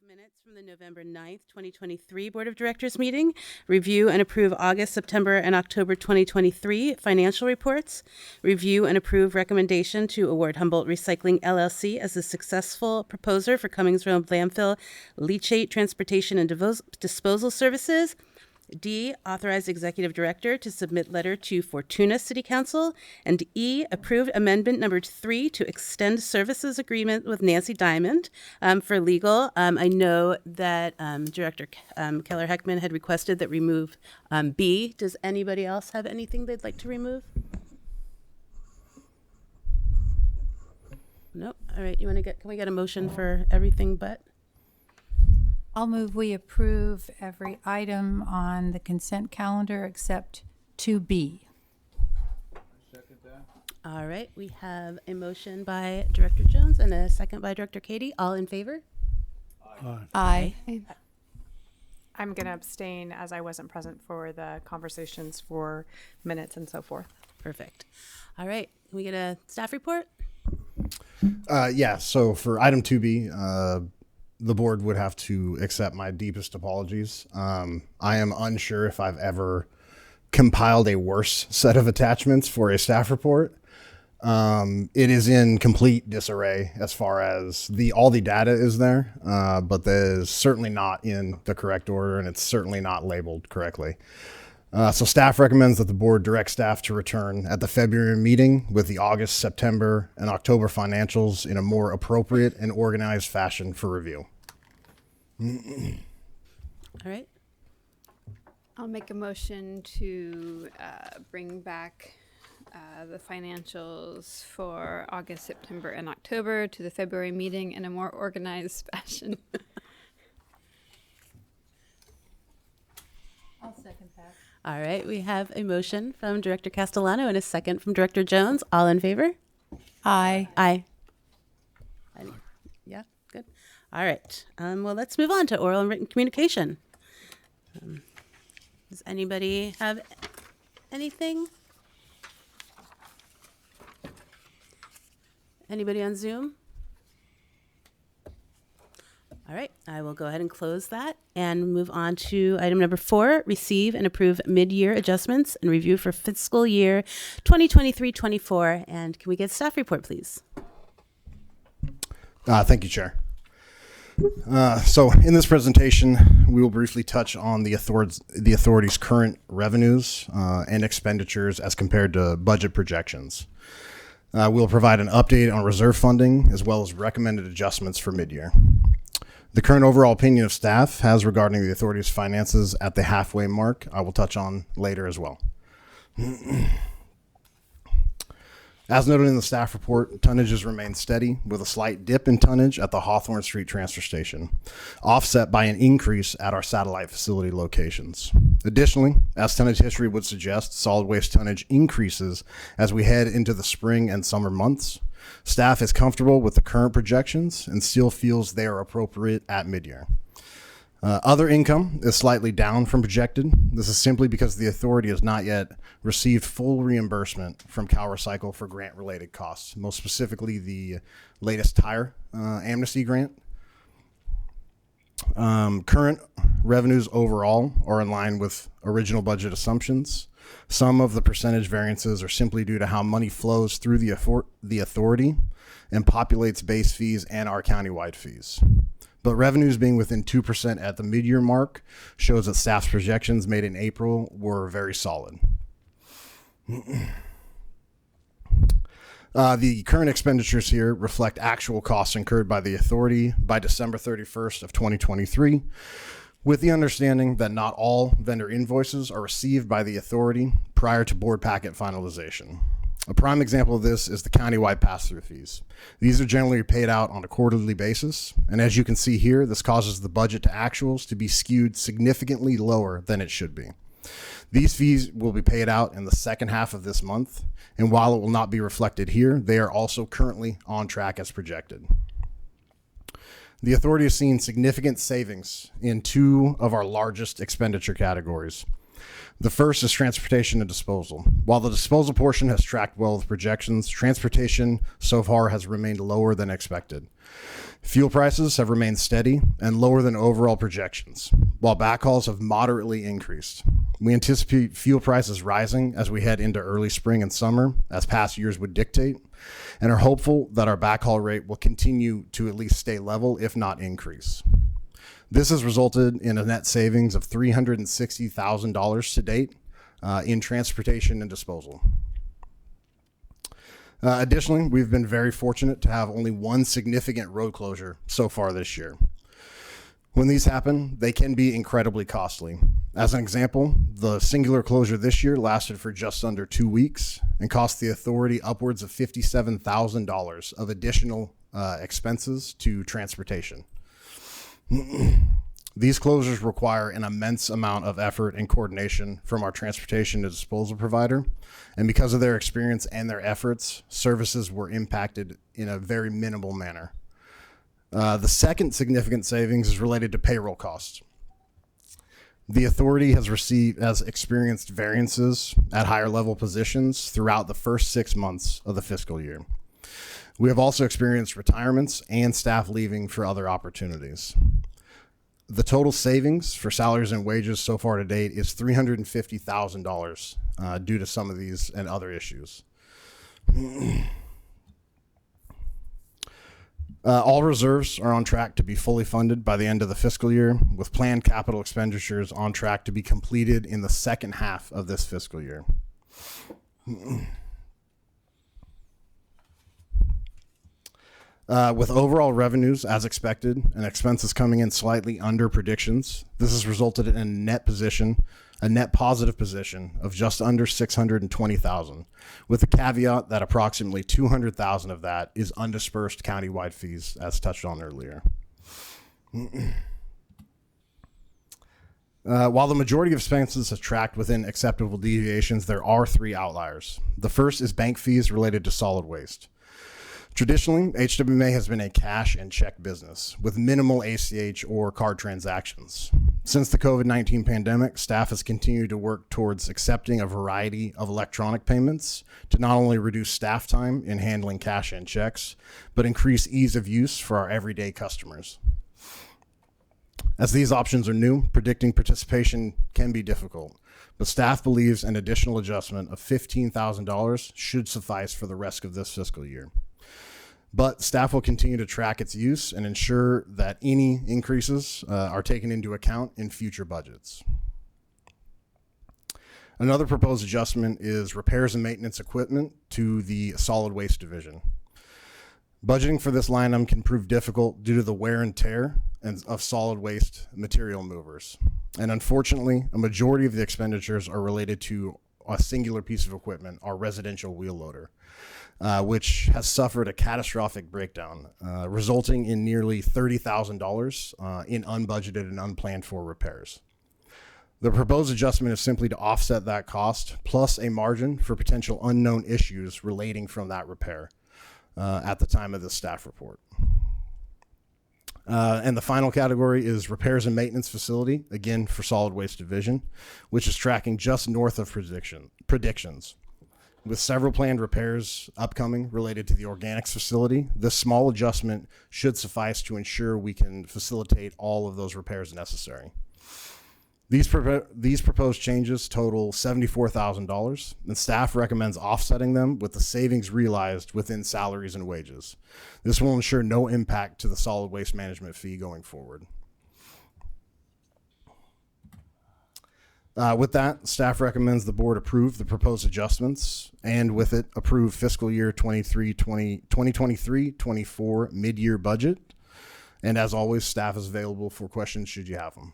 minutes from the November 9th, 2023 Board of Directors meeting. Review and approve August, September, and October 2023 financial reports. Review and approve recommendation to award Humboldt Recycling LLC as the successful proposer for Cummings Road landfill leachate transportation and disposal services. D, authorize executive director to submit letter to Fortuna City Council. And E, approved amendment number 3 to extend services agreement with Nancy Diamond for legal. I know that Director Keller Heckman had requested that remove B. Does anybody else have anything they'd like to remove? Nope. All right. Can we get a motion for everything but? I'll move we approve every item on the consent calendar except 2B. Second that. All right, we have a motion by Director Jones and a second by Director Katie. All in favor? Aye. I'm going to abstain as I wasn't present for the conversations for minutes and so forth. Perfect. All right, can we get a staff report? Yeah, so for item 2B, the board would have to accept my deepest apologies. I am unsure if I've ever compiled a worse set of attachments for a staff report. It is in complete disarray as far as all the data is there, but that is certainly not in the correct order, and it's certainly not labeled correctly. So staff recommends that the board direct staff to return at the February meeting with the August, September, and October financials in a more appropriate and organized fashion for review. All right, I'll make a motion to bring back the financials for August, September, and October to the February meeting in a more organized fashion. I'll second that. all right, we have a motion from Director Castellano and a second from Director Jones. All in favor? Aye. Aye. Yeah, good. All right, well, let's move on to oral and written communication. Does anybody have anything? Anybody on Zoom? All right, I will go ahead and close that and move on to item number 4, receive and approve mid-year adjustments and review for fiscal year 2023-24. And can we get staff report, please? Thank you, Chair. So in this presentation, we will briefly touch on the authority's current revenues and expenditures as compared to budget projections. We'll provide an update on reserve funding as well as recommended adjustments for mid-year. The current overall opinion of staff has regarding the authority's finances at the halfway mark, I will touch on later as well. As noted in the staff report, tonnages remain steady with a slight dip in tonnage at the Hawthorne Street transfer station, offset by an increase at our satellite facility locations. Additionally, as tonnage history would suggest, solid waste tonnage increases as we head into the spring and summer months. Staff is comfortable with the current projections and still feels they are appropriate at mid-year. Other income is slightly down from projected. This is simply because the authority has not yet received full reimbursement from Cal Recycle for grant-related costs, most specifically the latest tire amnesty grant. Current revenues overall are in line with original budget assumptions. Some of the percentage variances are simply due to how money flows through the authority and populates base fees and our countywide fees. But revenues being within 2% at the mid-year mark shows that staff's projections made in April were very solid. The current expenditures here reflect actual costs incurred by the authority by December 31st of 2023, with the understanding that not all vendor invoices are received by the authority prior to board packet finalization. A prime example of this is the countywide pass-through fees. These are generally paid out on a quarterly basis, and as you can see here, this causes the budget to actuals to be skewed significantly lower than it should be. These fees will be paid out in the second half of this month, and while it will not be reflected here, they are also currently on track as projected. The authority has seen significant savings in 2 of our largest expenditure categories. The first is transportation and disposal. While the disposal portion has tracked well with projections, transportation so far has remained lower than expected. Fuel prices have remained steady and lower than overall projections, while backhauls have moderately increased. We anticipate fuel prices rising as we head into early spring and summer, as past years would dictate, and are hopeful that our backhaul rate will continue to at least stay level, if not increase. This has resulted in a net savings of $360,000 to date in transportation and disposal. Additionally, we've been very fortunate to have only one significant road closure so far this year. When these happen, they can be incredibly costly. As an example, the singular closure this year lasted for just under 2 weeks and cost the authority upwards of $57,000 of additional expenses to transportation. These closures require an immense amount of effort and coordination from our transportation and disposal provider, and because of their experience and their efforts, services were impacted in a very minimal manner. The second significant savings is related to payroll costs. The authority has experienced variances at higher level positions throughout the first 6 months of the fiscal year. We have also experienced retirements and staff leaving for other opportunities. The total savings for salaries and wages so far to date is $350,000 due to some of these and other issues. All reserves are on track to be fully funded by the end of the fiscal year, with planned capital expenditures on track to be completed in the second half of this fiscal year. With overall revenues as expected and expenses coming in slightly under predictions, this has resulted in a net positive position of just under $620,000, with the caveat that approximately $200,000 of that is undispersed countywide fees, as touched on earlier. While the majority of expenses have tracked within acceptable deviations, there are 3 outliers. The first is bank fees related to solid waste. Traditionally, HWMA has been a cash and check business with minimal ACH or card transactions. Since the COVID-19 pandemic, staff has continued to work towards accepting a variety of electronic payments to not only reduce staff time in handling cash and checks, but increase ease of use for our everyday customers. As these options are new, predicting participation can be difficult, but staff believes an additional adjustment of $15,000 should suffice for the rest of this fiscal year. But staff will continue to track its use and ensure that any increases are taken into account in future budgets. Another proposed adjustment is repairs and maintenance equipment to the solid waste division. Budgeting for this line item can prove difficult due to the wear and tear of solid waste material movers. And unfortunately, a majority of the expenditures are related to a singular piece of equipment, our residential wheel loader, which has suffered a catastrophic breakdown, resulting in nearly $30,000 in unbudgeted and unplanned for repairs. The proposed adjustment is simply to offset that cost, plus a margin for potential unknown issues relating from that repair at the time of the staff report. And the final category is repairs and maintenance facility, again for solid waste division, which is tracking just north of predictions. With several planned repairs upcoming related to the organics facility, this small adjustment should suffice to ensure we can facilitate all of those repairs necessary. These proposed changes total $74,000, and staff recommends offsetting them with the savings realized within salaries and wages. This will ensure no impact to the solid waste management fee going forward. With that, staff recommends the board approve the proposed adjustments and with it approve fiscal year 2023-24 mid-year budget. And as always, staff is available for questions should you have them.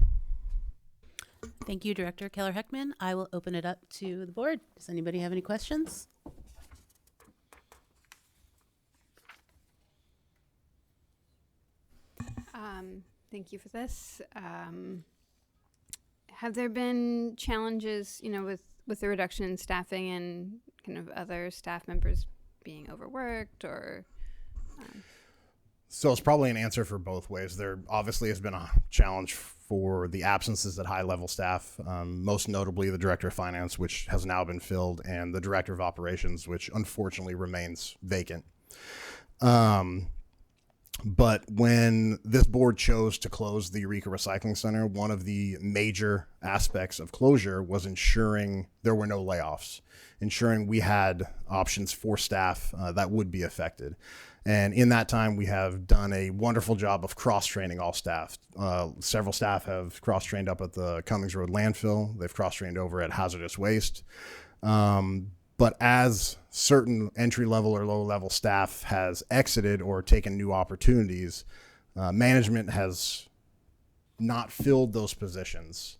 Thank you, Director Keller-Heckman. I will open it up to the board. Does anybody have any questions? Thank you for this. Have there been challenges, with the reduction in staffing and kind of other staff members being overworked or? So it's probably an answer for both ways. There obviously has been a challenge for the absences at high-level staff, most notably the Director of Finance, which has now been filled, and the Director of Operations, which unfortunately remains vacant. But when this board chose to close the Eureka Recycling Center, one of the major aspects of closure was ensuring there were no layoffs, ensuring we had options for staff that would be affected. And in that time, we have done a wonderful job of cross-training all staff. Several staff have cross-trained up at the Cummings Road landfill. They've cross-trained over at hazardous waste. But as certain entry-level or low-level staff has exited or taken new opportunities, management has not filled those positions.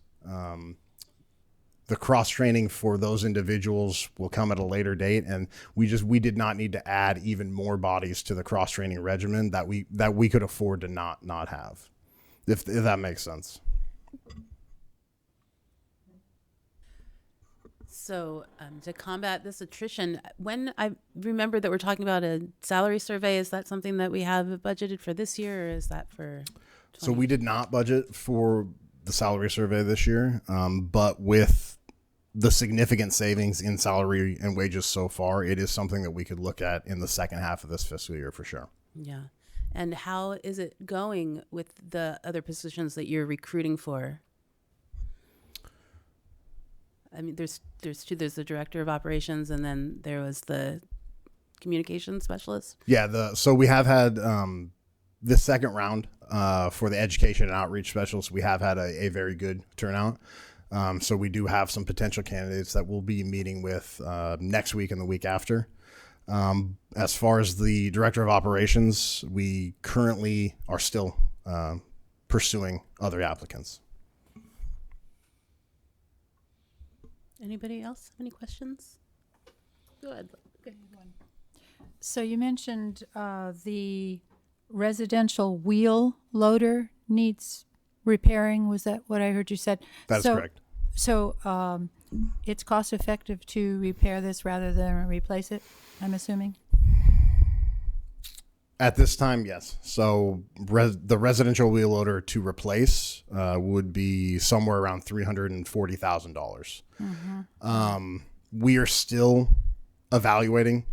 The cross-training for those individuals will come at a later date, and we did not need to add even more bodies to the cross-training regimen that we could afford to not have, if that makes sense. So to combat this attrition, when I remember that we're talking about a salary survey, is that something that we have budgeted for this year, or is that for? So we did not budget for the salary survey this year, but with the significant savings in salary and wages so far, it is something that we could look at in the second half of this fiscal year for sure. Yeah. And how is it going with the other positions that you're recruiting for? I mean, there's two. There's the Director of Operations, and then there was the Communications Specialist. Yeah, so we have had this second round for the Education and Outreach Specialist. We have had a very good turnout. So we do have some potential candidates that we'll be meeting with next week and the week after. As far as the Director of Operations, we currently are still pursuing other applicants. Anybody else have any questions? Go ahead. Okay. So you mentioned the residential wheel loader needs repairing. Was that what I heard you said? That's correct. So it's cost effective to repair this rather than replace it, I'm assuming? At this time, yes. So the residential wheel loader to replace would be somewhere around $340,000. Mm-hmm. We are still evaluating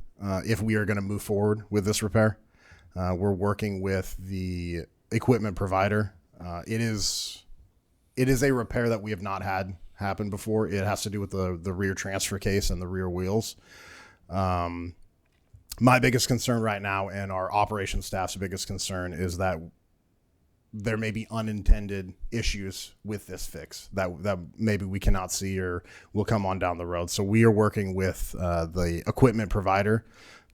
if we are going to move forward with this repair. We're working with the equipment provider. It is a repair that we have not had happen before. It has to do with the rear transfer case and the rear wheels. My biggest concern right now, and our operations staff's biggest concern, is that there may be unintended issues with this fix that maybe we cannot see or will come on down the road. So we are working with the equipment provider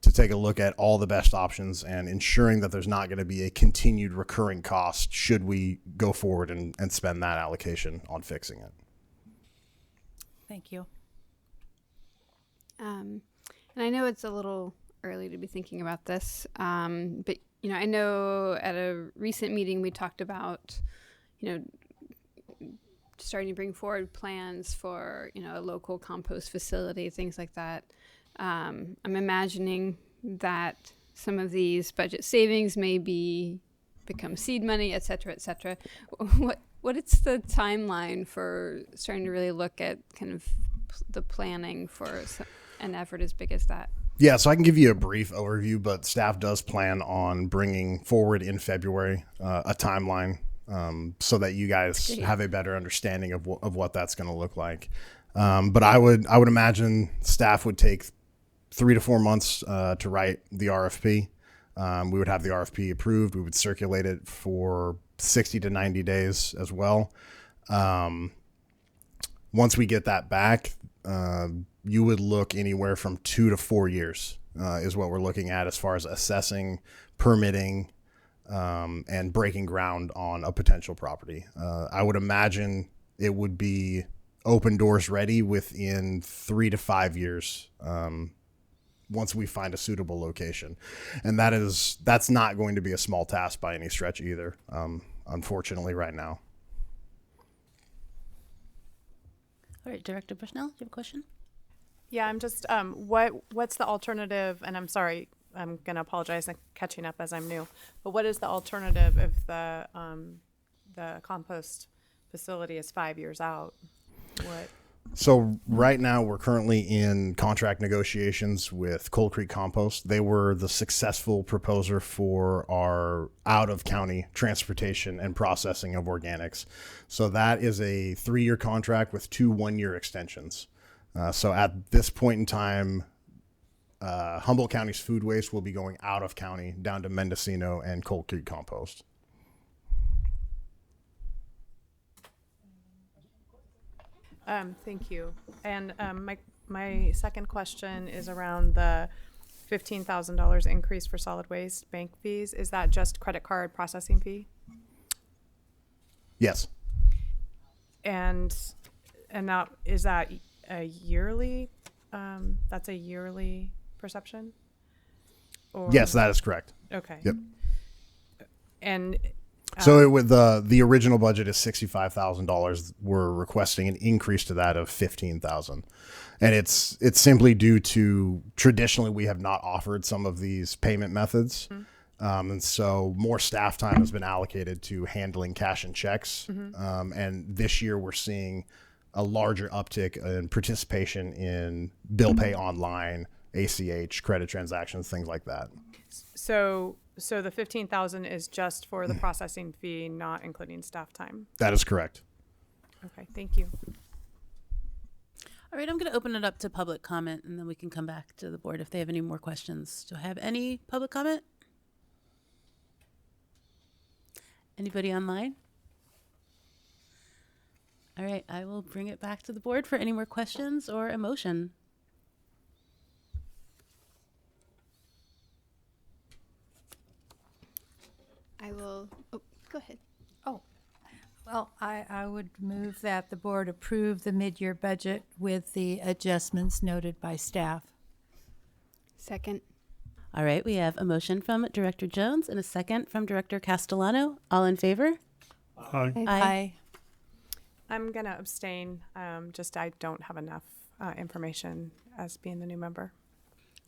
to take a look at all the best options and ensuring that there's not going to be a continued recurring cost should we go forward and spend that allocation on fixing it. Thank you. And I know it's a little early to be thinking about this, but I know at a recent meeting we talked about, starting to bring forward plans for a local compost facility, things like that. I'm imagining that some of these budget savings may become seed money, et cetera, et cetera. What is the timeline for starting to really look at kind of the planning for an effort as big as that? Yeah, so I can give you a brief overview, but staff does plan on bringing forward in February a timeline so that you guys have a better understanding of what that's going to look like. But I would imagine staff would take 3 to 4 months to write the RFP. We would have the RFP approved. We would circulate it for 60 to 90 days as well. Once we get that back, you would look anywhere from 2 to 4 years is what we're looking at as far as assessing, permitting, and breaking ground on a potential property. I would imagine it would be open doors ready within 3 to 5 years once we find a suitable location. And that's not going to be a small task by any stretch either, unfortunately, right now. All right, Director Bushnell, do you have a question? Yeah, I'm just, what's the alternative? And I'm sorry, I'm going to apologize. I'm catching up as I'm new. But what is the alternative if the compost facility is 5 years out. What? So right now we're currently in contract negotiations with Cold Creek Compost. They were the successful proposer for our out of county transportation and processing of organics. So that is a 3-year contract with 2 1-year extensions. So at this point in time, Humboldt County's food waste will be going out of county down to Mendocino and Cold Creek Compost. Thank you. And my second question is around the $15,000 increase for solid waste bank fees. Is that just credit card processing fee? Yes. And now, is that a yearly? That's a yearly perception? Or, Yes, that is correct. Okay. Yep. And So with the original budget is $65,000. We're requesting an increase to that of $15,000, and it's simply due to traditionally we have not offered some of these payment methods, and so more staff time has been allocated to handling cash and checks. And this year we're seeing a larger uptick in participation in bill pay online, ACH, credit transactions, things like that. so the 15,000 is just for the processing fee, not including staff time. That is correct. Okay, thank you. All right, I'm going to open it up to public comment, and then we can come back to the board if they have any more questions. Do I have any public comment? Anybody online? All right, I will bring it back to the board for any more questions or a motion. I will, oh, go ahead. Well, I would move that the board approve the mid-year budget with the adjustments noted by staff. Second. All right, we have a motion from Director Jones and a second from Director Castellano. All in favor? Aye. I'm going to abstain. Just I don't have enough information as being the new member.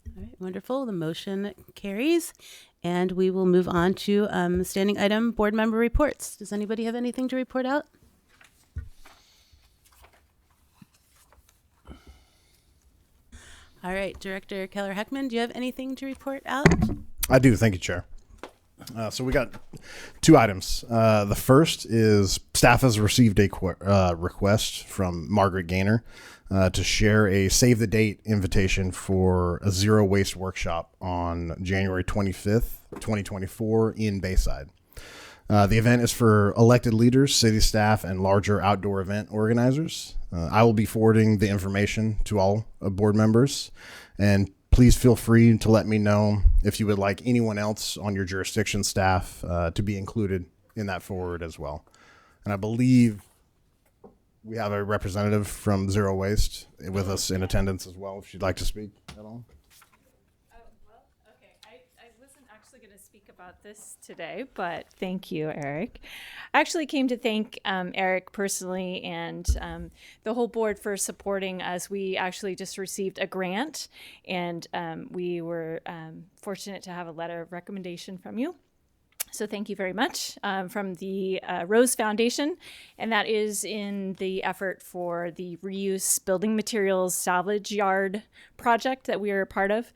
All right, wonderful. The motion carries. And we will move on to standing item board member reports. Does anybody have anything to report out? All right, Director Keller-Heckman, do you have anything to report out? I do. Thank you, Chair. So we got 2 items. The first is staff has received a request from Margaret Gaynor to share a save the date invitation for a zero waste workshop on January 25th, 2024 in Bayside. The event is for elected leaders, city staff, and larger outdoor event organizers. I will be forwarding the information to all board members, and please feel free to let me know if you would like anyone else on your jurisdiction staff to be included in that forward as well. And I believe we have a representative from Zero Waste with us in attendance as well, if she'd like to speak at all. I wasn't actually going to speak about this today, but thank you, Eric. I actually came to thank Eric personally and the whole board for supporting us. We actually just received a grant, and we were fortunate to have a letter of recommendation from you. So thank you very much from the Rose Foundation, and that is in the effort for the reuse building materials salvage yard project that we are a part of.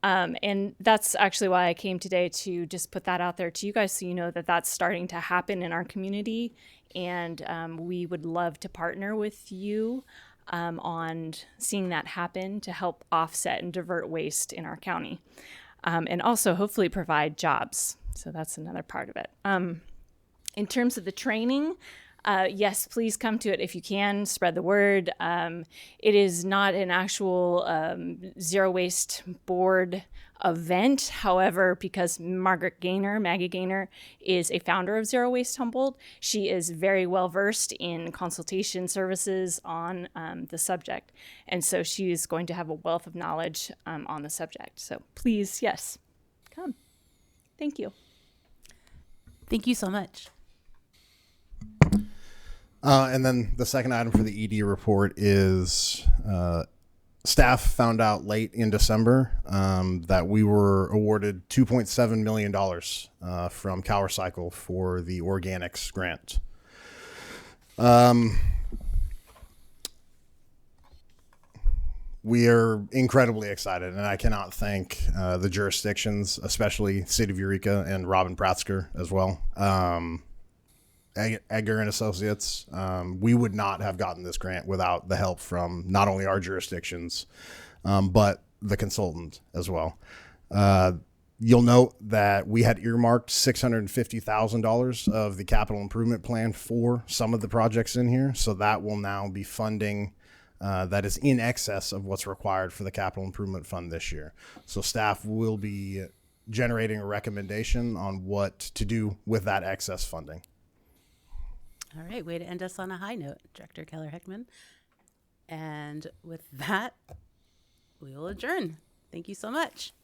And that's actually why I came today, to just put that out there to you guys so you know that that's starting to happen in our community, and we would love to partner with you on seeing that happen to help offset and divert waste in our county, and also hopefully provide jobs. So that's another part of it. In terms of the training, yes, please come to it if you can. Spread the word. It is not an actual zero waste board event. However, because Maggie Gaynor, is a founder of Zero Waste Humboldt, she is very well versed in consultation services on the subject. And so she is going to have a wealth of knowledge on the subject. So please, yes, come. Thank you. Thank you so much. And then the second item for the ED report is staff found out late in December that we were awarded $2.7 million from CalRecycle for the organics grant. We are incredibly excited, and I cannot thank the jurisdictions, especially City of Eureka and Robin Pratzker as well. Edgar and Associates. We would not have gotten this grant without the help from not only our jurisdictions, but the consultant as well. You'll note that we had earmarked $650,000 of the capital improvement plan for some of the projects in here. So that will now be funding that is in excess of what's required for the capital improvement fund this year. So staff will be generating a recommendation on what to do with that excess funding. All right, way to end us on a high note, Director Keller-Hickman. And with that, we will adjourn. Thank you so much.